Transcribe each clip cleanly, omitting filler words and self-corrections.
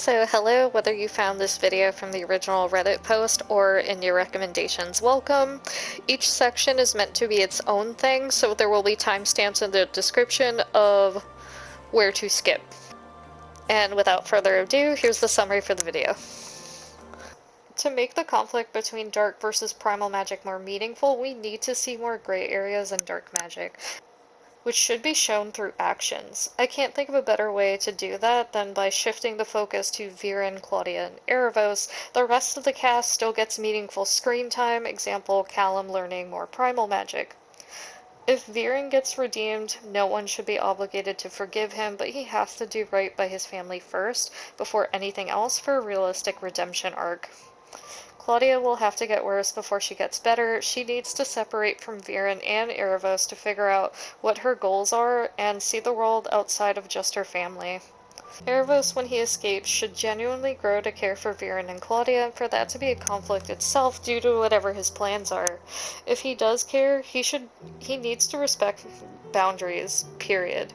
So hello, whether you found this video from the original Reddit post or in your recommendations, welcome. Each section is meant to be its own thing, so there will be timestamps in the description of where to skip. And without further ado, here's the summary for the video. To make the conflict between dark versus primal magic more meaningful, we need to see more gray areas in dark magic, which should be shown through actions. I can't think of a better way to do that than by shifting the focus to Viren, Claudia, and Aaravos. The rest of the cast still gets meaningful screen time, example, Callum learning more primal magic. If Viren gets redeemed, no one should be obligated to forgive him, but he has to do right by his family first, before anything else, for a realistic redemption arc. Claudia will have to get worse before she gets better. She needs to separate from Viren and Aaravos to figure out what her goals are and see the world outside of just her family. Aaravos, when he escapes, should genuinely grow to care for Viren and Claudia, and for that to be a conflict itself due to whatever his plans are. If he does care, he needs to respect boundaries, period.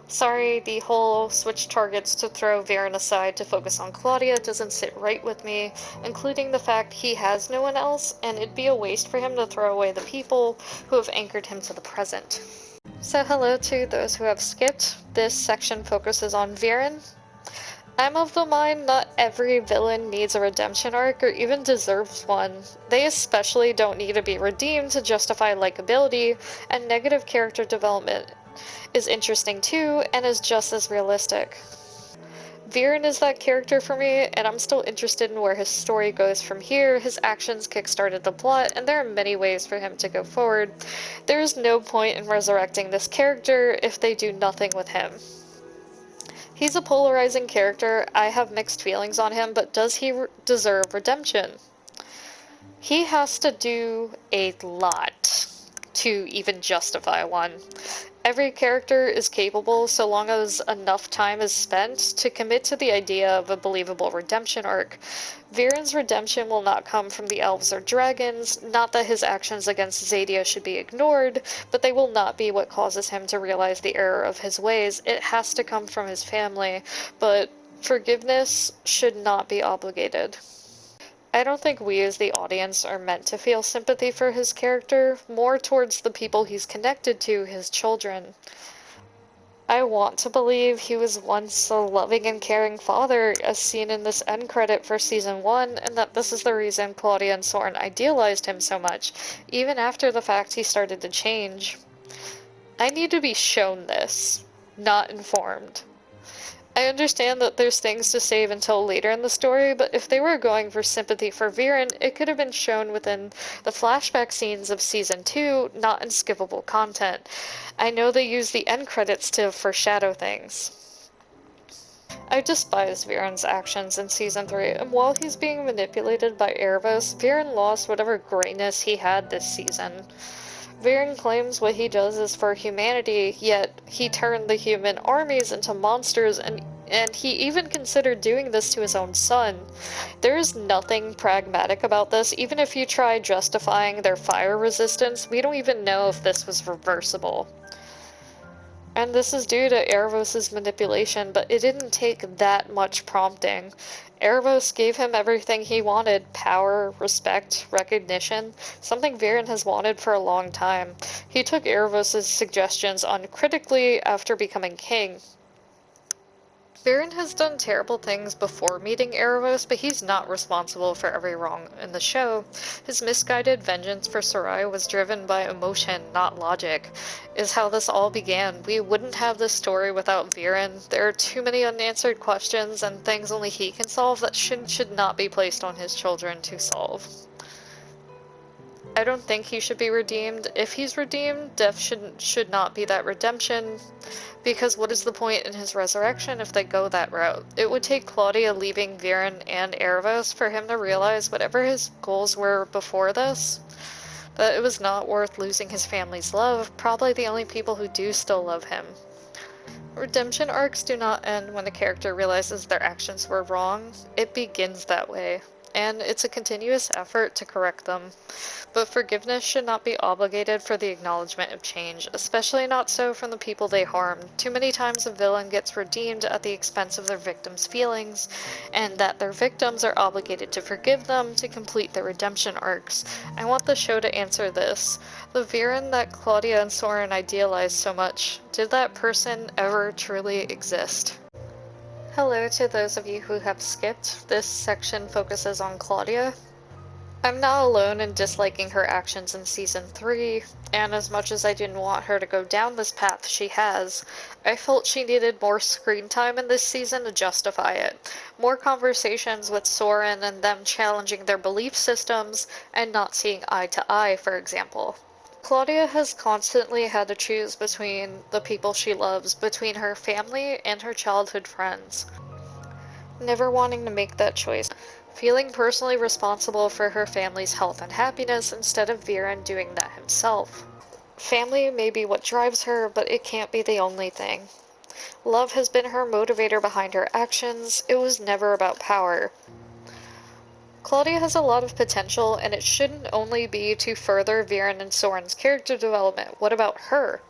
Sorry, the whole switch targets to throw Viren aside to focus on Claudia doesn't sit right with me, including the fact he has no one else, and it'd be a waste for him to throw away the people who have anchored him to the present. So hello to those who have skipped. This section focuses on Viren. I'm of the mind not every villain needs a redemption arc or even deserves one. They especially don't need to be redeemed to justify likability, and negative character development is interesting too, and is just as realistic. Viren is that character for me, and I'm still interested in where his story goes from here. His actions kickstarted the plot, and there are many ways for him to go forward. There is no point in resurrecting this character if they do nothing with him. He's a polarizing character. I have mixed feelings on him, but does he deserve redemption? He has to do a lot to even justify one. Every character is capable so long as enough time is spent to commit to the idea of a believable redemption arc. Viren's redemption will not come from the elves or dragons, not that his actions against Xadia should be ignored, but they will not be what causes him to realize the error of his ways. It has to come from his family, but forgiveness should not be obligated. I don't think we as the audience are meant to feel sympathy for his character, more towards the people he's connected to, his children. I want to believe he was once a loving and caring father, as seen in this end credit for Season 1, and that this is the reason Claudia and Soren idealized him so much, even after the fact he started to change. I need to be shown this, not informed. I understand that there's things to save until later in the story, but if they were going for sympathy for Viren, it could have been shown within the flashback scenes of Season 2, not in skippable content. I know they use the end credits to foreshadow things. I despise Viren's actions in Season 3, and while he's being manipulated by Aaravos, Viren lost whatever greatness he had this season. Viren claims what he does is for humanity, yet he turned the human armies into monsters, and he even considered doing this to his own son. There is nothing pragmatic about this. Even if you try justifying their fire resistance, we don't even know if this was reversible. And this is due to Aaravos' manipulation, but it didn't take that much prompting. Aaravos gave him everything he wanted: power, respect, recognition, something Viren has wanted for a long time. He took Aaravos' suggestions uncritically after becoming king. Viren has done terrible things before meeting Aaravos, but he's not responsible for every wrong in the show. His misguided vengeance for Sarai was driven by emotion, not logic, is how this all began. We wouldn't have this story without Viren. There are too many unanswered questions and things only he can solve that should not be placed on his children to solve. I don't think he should be redeemed. If he's redeemed, death should not be that redemption, because what is the point in his resurrection if they go that route? It would take Claudia leaving Viren and Aaravos for him to realize whatever his goals were before this, that it was not worth losing his family's love, probably the only people who do still love him. Redemption arcs do not end when a character realizes their actions were wrong. It begins that way. and it's a continuous effort to correct them. But forgiveness should not be obligated for the acknowledgement of change, especially not so from the people they harmed. Too many times a villain gets redeemed at the expense of their victims' feelings, and that their victims are obligated to forgive them to complete their redemption arcs. I want the show to answer this. The Viren that Claudia and Soren idealized so much, did that person ever truly exist? Hello to those of you who have skipped. This section focuses on Claudia. I'm not alone in disliking her actions in Season 3, and as much as I didn't want her to go down this path she has, I felt she needed more screen time in this season to justify it. More conversations with Soren and them challenging their belief systems and not seeing eye to eye, for example. Claudia has constantly had to choose between the people she loves, between her family and her childhood friends. Never wanting to make that choice. Feeling personally responsible for her family's health and happiness instead of Viren doing that himself. Family may be what drives her, but it can't be the only thing. Love has been her motivator behind her actions. It was never about power. Claudia has a lot of potential, and it shouldn't only be to further Viren and Soren's character development. What about her?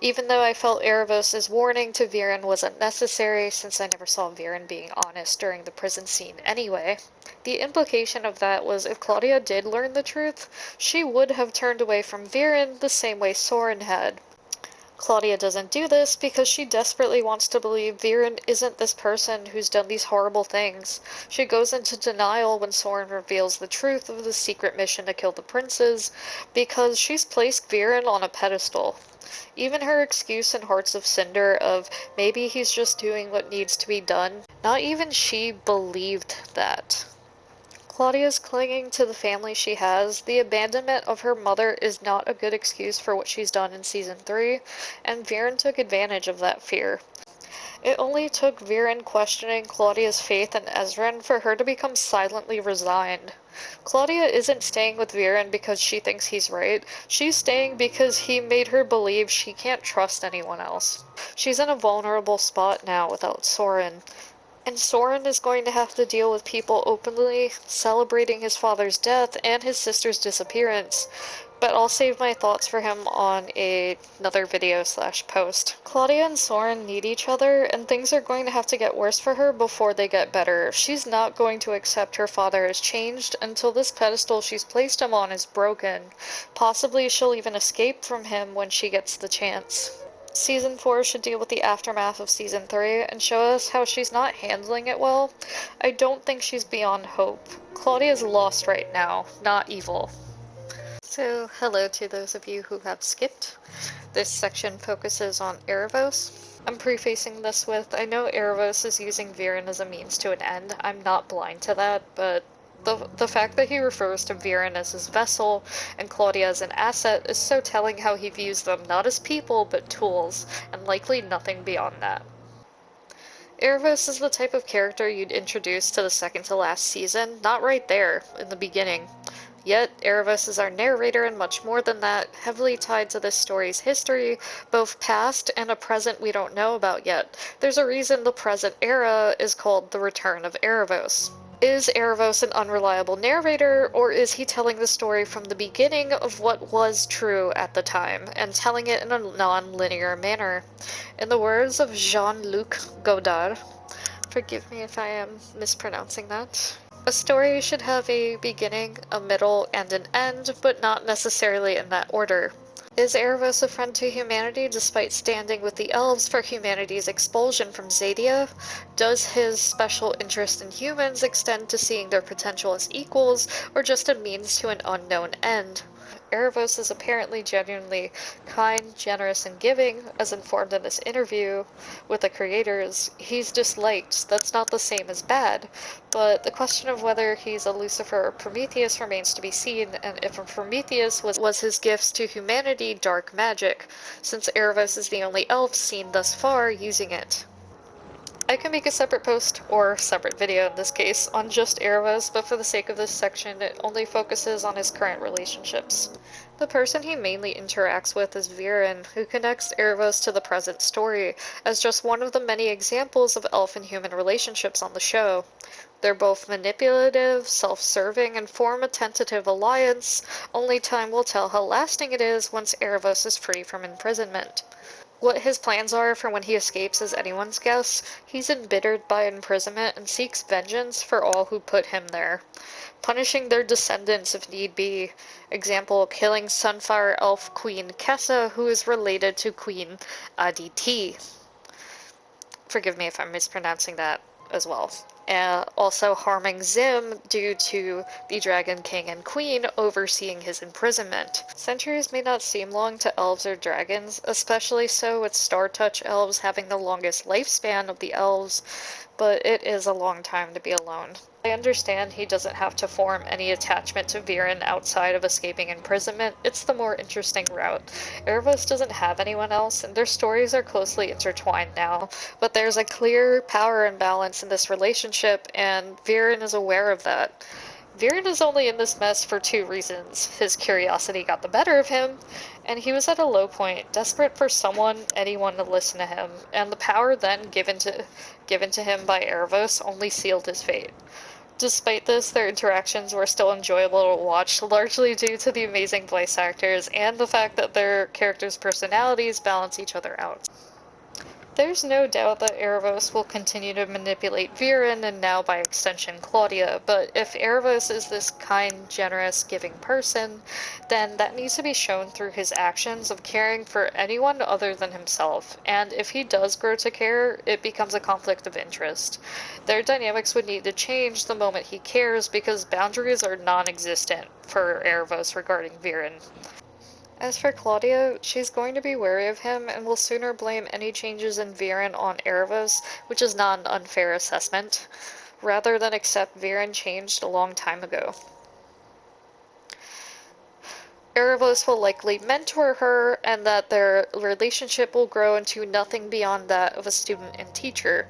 Even though I felt Aaravos' warning to Viren was unnecessary, since I never saw Viren being honest during the prison scene anyway, the implication of that was if Claudia did learn the truth, she would have turned away from Viren the same way Soren had. Claudia doesn't do this because she desperately wants to believe Viren isn't this person who's done these horrible things. She goes into denial when Soren reveals the truth of the secret mission to kill the princes, because she's placed Viren on a pedestal. Even her excuse in Hearts of Cinder of maybe he's just doing what needs to be done, not even she believed that. Claudia's clinging to the family she has. The abandonment of her mother is not a good excuse for what she's done in Season 3, and Viren took advantage of that fear. It only took Viren questioning Claudia's faith in Ezran for her to become silently resigned. Claudia isn't staying with Viren because she thinks he's right. She's staying because he made her believe she can't trust anyone else. She's in a vulnerable spot now without Soren. And Soren is going to have to deal with people openly celebrating his father's death and his sister's disappearance, but I'll save my thoughts for him on another video/post. Claudia and Soren need each other, and things are going to have to get worse for her before they get better. She's not going to accept her father has changed until this pedestal she's placed him on is broken. Possibly she'll even escape from him when she gets the chance. Season 4 should deal with the aftermath of Season 3 and show us how she's not handling it well. I don't think she's beyond hope. Claudia's lost right now, not evil. So, hello to those of you who have skipped. This section focuses on Aaravos. I'm prefacing this with, I know Aaravos is using Viren as a means to an end. I'm not blind to that, but the fact that he refers to Viren as his vessel and Claudia as an asset is so telling how he views them not as people but tools, and likely nothing beyond that. Aaravos is the type of character you'd introduce to the second to last season, not right there, in the beginning. Yet, Aaravos is our narrator and much more than that, heavily tied to this story's history, both past and a present we don't know about yet. There's a reason the present era is called The Return of Aaravos. Is Aaravos an unreliable narrator, or is he telling the story from the beginning of what was true at the time, and telling it in a non-linear manner? In the words of Jean-Luc Godard, forgive me if I am mispronouncing that, a story should have a beginning, a middle, and an end, but not necessarily in that order. Is Aaravos a friend to humanity despite standing with the elves for humanity's expulsion from Xadia? Does his special interest in humans extend to seeing their potential as equals, or just a means to an unknown end? Aaravos is apparently genuinely kind, generous, and giving, as informed in this interview with the creators. He's disliked. That's not the same as bad, but the question of whether he's a Lucifer or Prometheus remains to be seen, and if a Prometheus was his gifts to humanity dark magic, since Aaravos is the only elf seen thus far using it. I can make a separate post, or separate video in this case, on just Aaravos, but for the sake of this section, it only focuses on his current relationships. The person he mainly interacts with is Viren, who connects Aaravos to the present story, as just one of the many examples of elf and human relationships on the show. They're both manipulative, self-serving, and form a tentative alliance. Only time will tell how lasting it is once Aaravos is free from imprisonment. What his plans are for when he escapes is anyone's guess. He's embittered by imprisonment and seeks vengeance for all who put him there, punishing their descendants if need be. Example, killing Sunfire Elf Queen Kessa, who is related to Queen Aditi. Forgive me if I'm mispronouncing that as well. Also harming Zim due to the Dragon King and Queen overseeing his imprisonment. Centuries may not seem long to elves or dragons, especially so with Star Touch elves having the longest lifespan of the elves, but it is a long time to be alone. I understand he doesn't have to form any attachment to Viren outside of escaping imprisonment. It's the more interesting route. Aaravos doesn't have anyone else, and their stories are closely intertwined now, but there's a clear power imbalance in this relationship, and Viren is aware of that. Viren is only in this mess for two reasons. His curiosity got the better of him, and he was at a low point, desperate for anyone to listen to him, and the power then given to him by Aaravos only sealed his fate. Despite this, their interactions were still enjoyable to watch, largely due to the amazing voice actors and the fact that their characters' personalities balance each other out. There's no doubt that Aaravos will continue to manipulate Viren and now by extension Claudia, but if Aaravos is this kind, generous, giving person, then that needs to be shown through his actions of caring for anyone other than himself, and if he does grow to care, it becomes a conflict of interest. Their dynamics would need to change the moment he cares because boundaries are non-existent for Aaravos regarding Viren. As for Claudia, she's going to be wary of him and will sooner blame any changes in Viren on Aaravos, which is not an unfair assessment, rather than accept Viren changed a long time ago. Aaravos will likely mentor her, and that their relationship will grow into nothing beyond that of a student and teacher.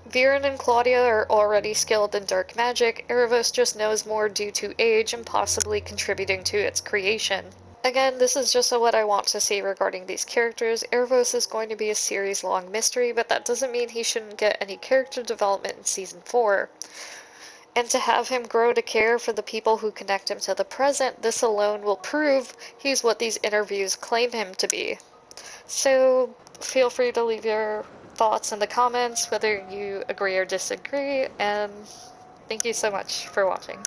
Viren and Claudia are already skilled in dark magic. Aaravos just knows more due to age and possibly contributing to its creation. Again, this is just what I want to see regarding these characters. Aaravos is going to be a series-long mystery, but that doesn't mean he shouldn't get any character development in Season 4. And to have him grow to care for the people who connect him to the present, this alone will prove he's what these interviews claim him to be. So feel free to leave your thoughts in the comments, whether you agree or disagree, and thank you so much for watching.